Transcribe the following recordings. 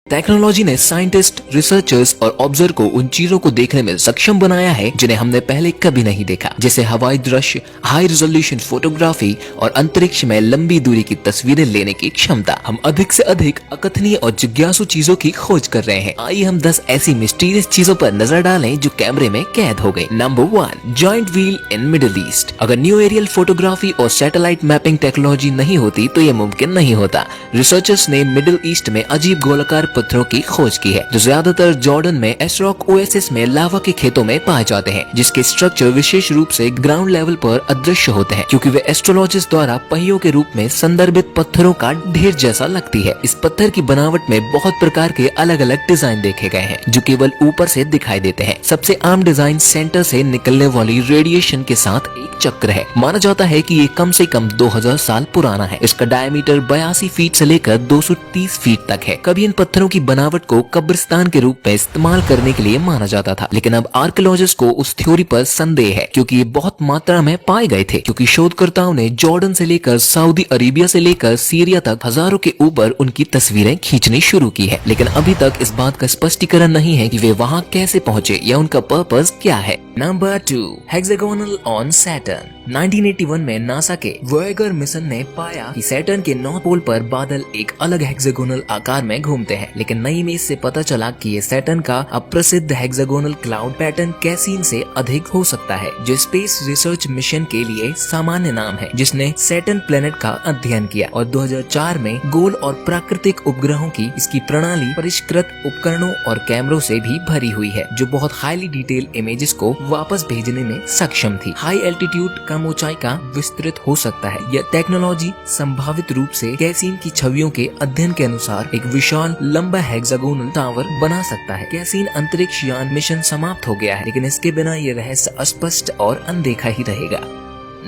Technology ने scientist, researchers और observer को उन चीजों को देखने में सक्षम बनाया है जिन्हें हमने पहले कभी नहीं देखा, जैसे हवाई दृश्य, हाई रेजोल्यूशन फोटोग्राफी और अंतरिक्ष में लंबी दूरी की तस्वीरें लेने की क्षमता। हम अधिक से अधिक अकथनीय और जिज्ञासु चीजों की खोज कर रहे हैं। आइए हम 10 ऐसी मिस्टीरियस चीजों पर नजर डालें जो कैमरे में कैद हो गई। Number 1, joint wheel in middle east. अगर न्यू एरियल फोटोग्राफी और सैटेलाइट मैपिंग टेक्नोलॉजी नहीं होती तो ये मुमकिन नहीं होता। रिसर्चर्स ने मिडिल ईस्ट में अजीब गोलाकार पत्थरों की खोज की है जो ज्यादातर जॉर्डन में एसरॉक ओएसिस में लावा के खेतों में पाए जाते हैं, जिसके स्ट्रक्चर विशेष रूप से ग्राउंड लेवल पर अदृश्य होते हैं क्योंकि वे एस्ट्रोलॉजिस्ट द्वारा पहियों के रूप में संदर्भित पत्थरों का ढेर जैसा लगती है। इस पत्थर की बनावट में बहुत प्रकार के अलग अलग डिजाइन देखे गए हैं जो केवल ऊपर से दिखाई देते हैं। सबसे आम डिजाइन सेंटर से निकलने वाली रेडिएशन के साथ एक चक्र है। माना जाता है कि ये कम से कम 2000 साल पुराना है। इसका डायमीटर 82 फीट से लेकर 230 फीट तक है। कभी इन पत्थरों की बनावट को कब्रिस्तान के रूप में इस्तेमाल करने के लिए माना जाता था, लेकिन अब आर्कियोलॉजिस्ट को उस थ्योरी पर संदेह है क्योंकि ये बहुत मात्रा में पाए गए थे। क्योंकि शोधकर्ताओं ने जॉर्डन से लेकर सऊदी अरेबिया से लेकर सीरिया तक हजारों के ऊपर उनकी तस्वीरें खींचनी शुरू की है, लेकिन अभी तक इस बात का स्पष्टीकरण नहीं है कि वे वहाँ कैसे पहुँचे या उनका पर्पस क्या है। Number 2, hexagonal on Saturn. 1981 में नासा के वोयेगर मिशन ने पाया कि सैटर्न के नॉर्थ पोल पर बादल एक अलग हेक्सागोनल आकार में घूमते हैं, लेकिन नई इमेज से पता चला कि ये सैटर्न का अप्रसिद्ध हेक्सागोनल क्लाउड पैटर्न कैसीन से अधिक हो सकता है, जो स्पेस रिसर्च मिशन के लिए सामान्य नाम है, जिसने सैटर्न प्लेनेट का अध्ययन किया और 2004 में गोल और प्राकृतिक उपग्रहों की इसकी प्रणाली परिष्कृत उपकरणों और कैमरों से भी भरी हुई है, जो बहुत हाईली डिटेल इमेजेस को वापस भेजने में सक्षम थी। हाई एल्टीट्यूड कम ऊंचाई का विस्तृत हो सकता है। यह टेक्नोलॉजी संभावित रूप से कैसीन की छवियों के अध्ययन के अनुसार एक विशाल लंबा हेक्सागोनल टावर बना सकता है। कैसीन अंतरिक्ष यान मिशन समाप्त हो गया है, लेकिन इसके बिना ये रहस्य अस्पष्ट और अनदेखा ही रहेगा।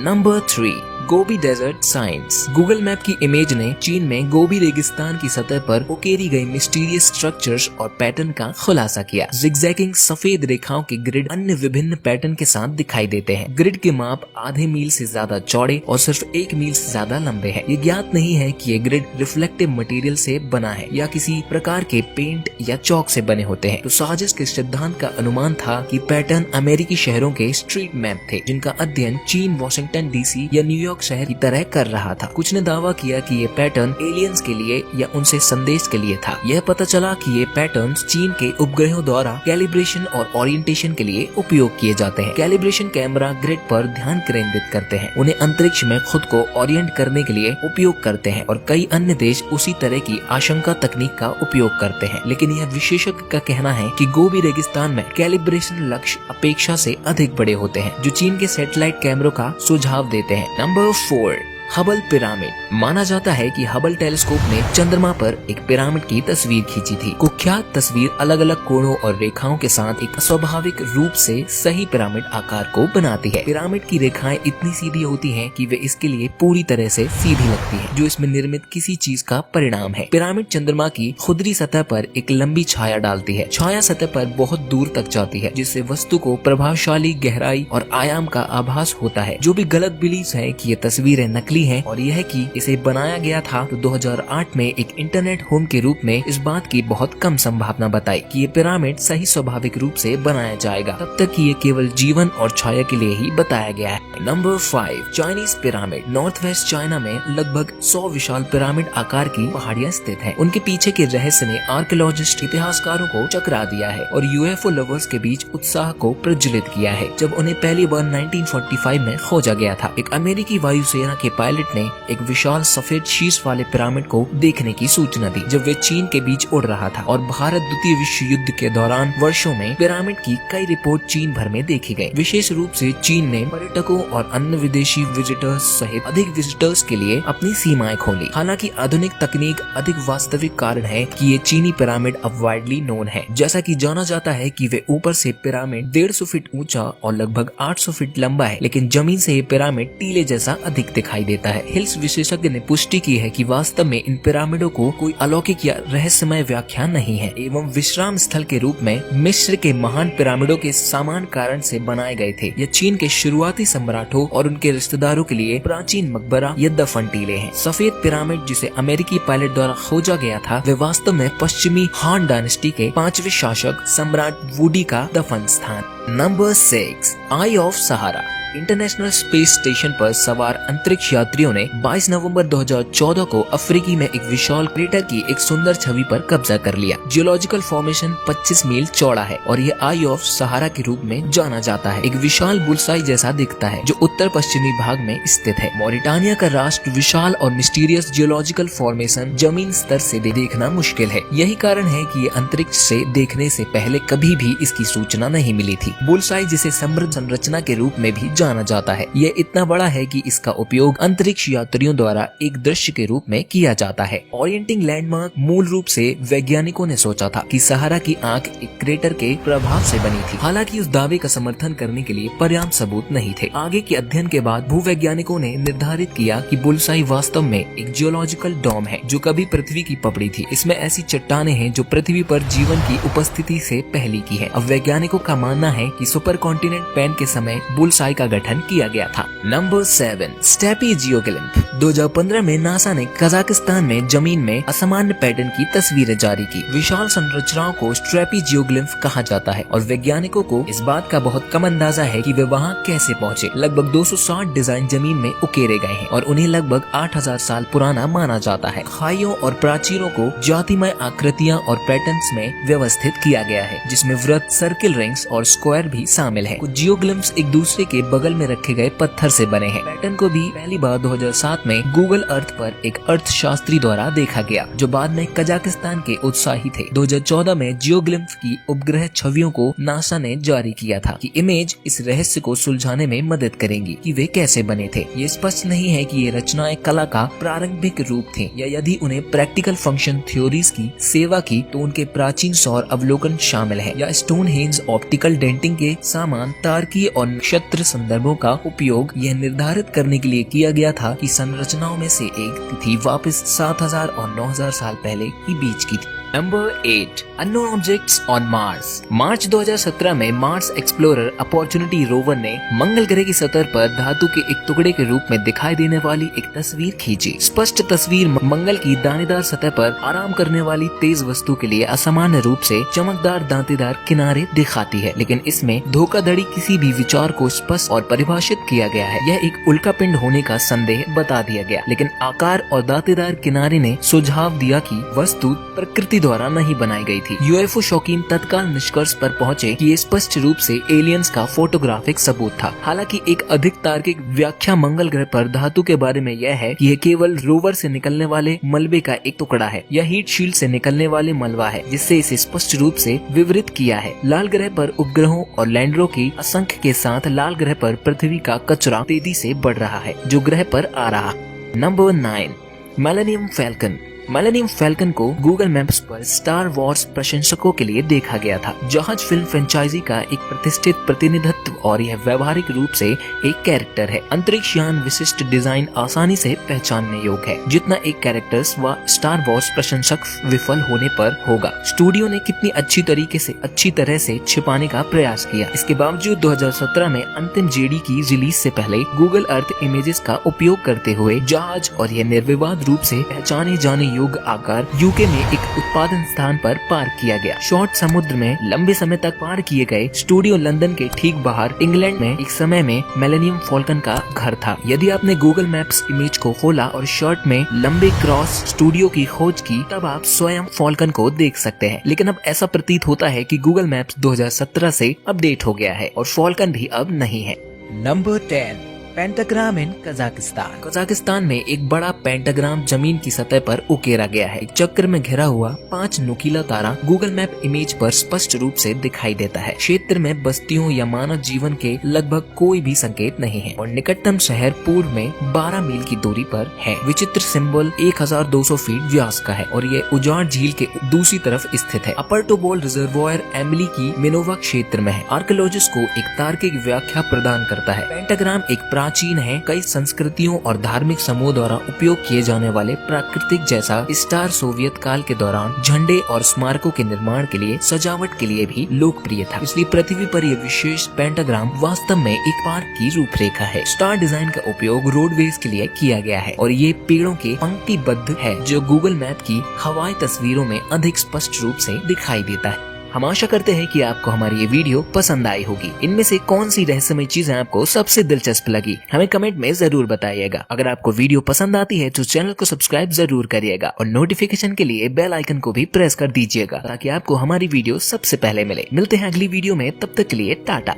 Number 3, Gobi desert science. Google map की इमेज ने चीन में गोबी रेगिस्तान की सतह पर उकेरी गई मिस्टीरियस स्ट्रक्चर्स और पैटर्न का खुलासा किया। जिगजैगिंग सफेद रेखाओं के ग्रिड अन्य विभिन्न पैटर्न के साथ दिखाई देते हैं। ग्रिड के माप आधे मील से ज्यादा चौड़े और सिर्फ 1 मील से ज्यादा लंबे हैं। ये ज्ञात नहीं है कि ये ग्रिड रिफ्लेक्टिव मटेरियल से बना है या किसी प्रकार के पेंट या चौक से बने होते हैं। तो साजिश के सिद्धांत का अनुमान था कि पैटर्न अमेरिकी शहरों के स्ट्रीट मैप थे, जिनका अध्ययन चीन वाशिंगटन डीसी या न्यूयॉर्क शहर की तरह कर रहा था। कुछ ने दावा किया कि ये पैटर्न एलियंस के लिए या उनसे संदेश के लिए था। यह पता चला कि ये पैटर्न्स चीन के उपग्रहों द्वारा कैलिब्रेशन और ओरिएंटेशन के लिए उपयोग किए जाते हैं। कैलिब्रेशन कैमरा ग्रिड पर ध्यान केंद्रित करते हैं, उन्हें अंतरिक्ष में खुद को ओरिएंट करने के लिए उपयोग करते हैं और कई अन्य देश उसी तरह की आशंका तकनीक का उपयोग करते हैं। लेकिन यह विशेषज्ञ का कहना है कि गोबी रेगिस्तान में कैलिब्रेशन लक्ष्य अपेक्षा से अधिक बड़े होते हैं, जो चीन के सैटेलाइट कैमरों का सुझाव देते हैं। Number 4, Hubble pyramid. माना जाता है कि हबल टेलीस्कोप ने चंद्रमा पर एक पिरामिड की तस्वीर खींची थी। कुख्यात तस्वीर अलग अलग कोणों और रेखाओं के साथ एक स्वाभाविक रूप से सही पिरामिड आकार को बनाती है। पिरामिड की रेखाएं इतनी सीधी होती हैं कि वे इसके लिए पूरी तरह से सीधी लगती है, जो इसमें निर्मित किसी चीज का परिणाम है। पिरामिड चंद्रमा की खुदरी सतह पर एक लंबी छाया डालती है। छाया सतह पर बहुत दूर तक जाती है, जिससे वस्तु को प्रभावशाली गहराई और आयाम का आभास होता है। जो भी गलत बिलीफ है कि ये तस्वीरें नकली है और यह कि इसे बनाया गया था, तो 2008 में एक इंटरनेट होम के रूप में इस बात की बहुत कम संभावना बताई कि ये पिरामिड सही स्वाभाविक रूप से बनाया जाएगा। तब तक कि ये केवल जीवन और छाया के लिए ही बताया गया है। Number 5, Chinese pyramid. North west China में लगभग 100 विशाल पिरामिड आकार की पहाड़ियां स्थित हैं। उनके पीछे के रहस्य ने आर्कियोलॉजिस्ट इतिहासकारों को चकरा दिया है और यूएफओ लवर्स के बीच उत्साह को प्रज्वलित किया है। जब उन्हें पहली बार 1945 में खोजा गया था, एक अमेरिकी वायुसेना के पायलट ने एक विशाल सफेद शीश वाले पिरामिड को देखने की सूचना दी जब वे चीन के बीच उड़ रहा था। और भारत द्वितीय विश्व युद्ध के दौरान वर्षों में पिरामिड की कई रिपोर्ट चीन भर में देखी गई। विशेष रूप से चीन ने पर्यटकों और अन्य विदेशी विजिटर्स सहित अधिक विजिटर्स के लिए अपनी सीमाएं खोली। हालांकि आधुनिक तकनीक अधिक वास्तविक कारण है कि ये चीनी पिरामिड अब वाइडली नोन है। जैसा कि जाना जाता है कि वे ऊपर से पिरामिड 150 फीट ऊंचा और लगभग 800 फीट लंबा है, लेकिन जमीन से ये पिरामिड टीले जैसा अधिक दिखाई देता देता है। हिल्स विशेषज्ञ ने पुष्टि की है कि वास्तव में इन पिरामिडों को कोई अलौकिक या रहस्यमय व्याख्या नहीं है एवं विश्राम स्थल के रूप में मिस्र के महान पिरामिडों के समान कारण से बनाए गए थे। यह चीन के शुरुआती सम्राटों और उनके रिश्तेदारों के लिए प्राचीन मकबरा या दफन टीले हैं। सफेद पिरामिड जिसे अमेरिकी पायलट द्वारा खोजा गया था, वे वास्तव में पश्चिमी हान डायनेस्टी के 5वें शासक सम्राट वुडी का दफन स्थान। Number 6, I of Sahara. International space station पर सवार अंतरिक्ष यात्रियों ने 22 नवंबर 2014 को अफ्रीकी में एक विशाल क्रेटर की एक सुंदर छवि पर कब्जा कर लिया। जियोलॉजिकल फॉर्मेशन 25 मील चौड़ा है और यह आई ऑफ सहारा के रूप में जाना जाता है। एक विशाल बुलसाई जैसा दिखता है जो उत्तर पश्चिमी भाग में स्थित है। मॉरिटानिया का राष्ट्र विशाल और मिस्टीरियस जियोलॉजिकल फॉर्मेशन जमीन स्तर से देखना मुश्किल है। यही कारण है कि ये अंतरिक्ष से देखने से पहले कभी भी इसकी सूचना नहीं मिली थी। बुलसाई जिसे समृद्ध संरचना के रूप में भी जाना जाता है, यह इतना बड़ा है कि इसका उपयोग अंतरिक्ष यात्रियों द्वारा एक दृश्य के रूप में किया जाता है। ओरिएंटिंग लैंडमार्क मूल रूप से वैज्ञानिकों ने सोचा था कि सहारा की आंख एक क्रेटर के प्रभाव से बनी थी। हालांकि उस दावे का समर्थन करने के लिए पर्याप्त सबूत नहीं थे। आगे के अध्ययन के बाद भूवैज्ञानिकों ने निर्धारित किया कि बुलसाई वास्तव में एक जियोलॉजिकल डोम है जो कभी पृथ्वी की पपड़ी थी। इसमें ऐसी चट्टानें हैं जो पृथ्वी पर जीवन की उपस्थिति से पहले की है। अब वैज्ञानिकों का मानना है कि सुपर कॉन्टिनेंट पैन के समय बुलसाई का गठन किया गया था। Number 7, steppe जियोग्लिम्फ। 2015 में नासा ने कजाकिस्तान में जमीन में असामान्य पैटर्न की तस्वीरें जारी की। विशाल संरचनाओं को स्टेपी जियोग्लिम्फ कहा जाता है और वैज्ञानिकों को इस बात का बहुत कम अंदाजा है कि वे वहां कैसे पहुंचे। लगभग 260 डिजाइन जमीन में उकेरे गए हैं और उन्हें लगभग 8000 साल पुराना माना जाता है। खाइयों और प्राचीरों को जातिमय आकृतियां और पैटर्न्स में व्यवस्थित किया गया है, जिसमें वृत्त, सर्किल, रिंग्स और स्क्वायर भी शामिल है। कुछ जियोग्लिम्फ्स एक दूसरे के बगल में रखे गए पत्थर से बने हैं। पैटर्न को भी पहली बार 2007 में गूगल अर्थ पर एक अर्थशास्त्री द्वारा देखा गया, जो बाद में कजाकिस्तान के उत्साही थे। 2014 में जियोग्लिम्फ की उपग्रह छवियों को नासा ने जारी किया था कि इमेज इस रहस्य को सुलझाने में मदद करेंगी कि वे कैसे बने थे। ये स्पष्ट नहीं है कि ये रचनाएं कला का प्रारंभिक रूप थी या यदि उन्हें प्रैक्टिकल फंक्शन थ्योरीज की सेवा की तो उनके प्राचीन सौर अवलोकन शामिल है या स्टोनहेंज ऑप्टिकल डेंटिंग के सामान, तारकीय और नक्षत्र संदर्भों का उपयोग यह निर्धारित करने के लिए किया गया था कि संरचनाओं में से एक तिथि वापस 7000 और 9000 साल पहले की बीच की थी। Number 8, unknown objects on Mars. March 2017 में मार्स एक्सप्लोरर अपॉर्चुनिटी रोवर ने मंगल ग्रह की सतह पर धातु के एक टुकड़े के रूप में दिखाई देने वाली एक तस्वीर खींची। स्पष्ट तस्वीर मंगल की दानेदार सतह पर आराम करने वाली तेज वस्तु के लिए असामान्य रूप से चमकदार दांतेदार किनारे दिखाती है, लेकिन इसमें धोखाधड़ी किसी भी विचार को स्पष्ट और परिभाषित किया गया है। यह एक उल्कापिंड होने का संदेह बता दिया गया, लेकिन आकार और दांतेदार किनारे ने सुझाव दिया कि वस्तु प्रकृति द्वारा नहीं बनाई गई थी। यूएफओ शौकीन तत्काल निष्कर्ष पर पहुंचे कि ये स्पष्ट रूप से एलियंस का फोटोग्राफिक सबूत था। हालांकि एक अधिक तार्किक व्याख्या मंगल ग्रह पर धातु के बारे में यह है कि यह केवल रोवर से निकलने वाले मलबे का एक टुकड़ा है या हीट शील्ड से निकलने वाले मलबा है, जिससे इसे स्पष्ट रूप से विवरित किया है। लाल ग्रह पर उपग्रहों और लैंडरों की असंख्य के साथ लाल ग्रह पर पृथ्वी का कचरा तेजी से बढ़ रहा है जो ग्रह पर आ रहा। Number 9, millennium falcon. Millennium falcon को गूगल मैप्स पर स्टार वॉर्स प्रशंसकों के लिए देखा गया था। जहाज फिल्म फ्रेंचाइजी का एक प्रतिष्ठित प्रतिनिधित्व और यह व्यवहारिक रूप से एक कैरेक्टर है। अंतरिक्ष यान विशिष्ट डिजाइन आसानी से पहचानने योग्य है, जितना एक कैरेक्टर स्टार वॉर्स प्रशंसक विफल होने पर होगा। स्टूडियो ने कितनी अच्छी तरह से छिपाने का प्रयास किया। इसके बावजूद 2017 में अंतिम जेडी की रिलीज से पहले गूगल अर्थ इमेजेस का उपयोग करते हुए जहाज और यह निर्विवाद रूप से पहचाने जाने योग्य आकार यूके में एक उत्पादन स्थान पर पार्क किया गया। शॉर्ट समुद्र में लंबे समय तक पार किए गए स्टूडियो लंदन के ठीक बाहर इंग्लैंड में एक समय में मिलेनियम फॉल्कन का घर था। यदि आपने गूगल मैप्स इमेज को खोला और शॉर्ट में लंबे क्रॉस स्टूडियो की खोज की, तब आप स्वयं फॉल्कन को देख सकते हैं। लेकिन अब ऐसा प्रतीत होता है कि गूगल मैप्स 2017 से अपडेट हो गया है और फॉल्कन भी अब नहीं है। नंबर 10, पेंटाग्राम इन कजाकिस्तान। कजाकिस्तान में एक बड़ा पेंटाग्राम जमीन की सतह पर उकेरा गया है। एक चक्र में घिरा हुआ 5 नुकीला तारा गूगल मैप इमेज पर स्पष्ट रूप से दिखाई देता है। क्षेत्र में बस्तियों या मानव जीवन के लगभग कोई भी संकेत नहीं है और निकटतम शहर पूर्व में 12 मील की दूरी पर है। विचित्र सिंबल 1200 फीट व्यास का है और ये उजाड़ झील के दूसरी तरफ स्थित है। अपर टोबोल रिजर्वॉयर एमिली की मिनोवा क्षेत्र में है। आर्कियोलॉजिस्ट को एक तार्किक व्याख्या प्रदान करता है। पेंटाग्राम एक प्राचीन है, कई संस्कृतियों और धार्मिक समूह द्वारा उपयोग किए जाने वाले प्राकृतिक जैसा स्टार सोवियत काल के दौरान झंडे और स्मारकों के निर्माण के लिए, सजावट के लिए भी लोकप्रिय था। इसलिए पृथ्वी पर यह विशेष पेंटाग्राम वास्तव में एक पार्क की रूपरेखा है। स्टार डिजाइन का उपयोग रोडवेज के लिए किया गया है और ये पेड़ों के पंक्तिबद्ध है, जो गूगल मैप की हवाई तस्वीरों में अधिक स्पष्ट रूप से दिखाई देता है। हम आशा करते हैं कि आपको हमारी ये वीडियो पसंद आई होगी। इनमें से कौन सी रहस्यमय चीजें आपको सबसे दिलचस्प लगी, हमें कमेंट में जरूर बताइएगा। अगर आपको वीडियो पसंद आती है तो चैनल को सब्सक्राइब जरूर करिएगा और नोटिफिकेशन के लिए बेल आइकन को भी प्रेस कर दीजिएगा, ताकि आपको हमारी वीडियो सबसे पहले मिले। मिलते हैं अगली वीडियो में, तब तक के लिए टाटा।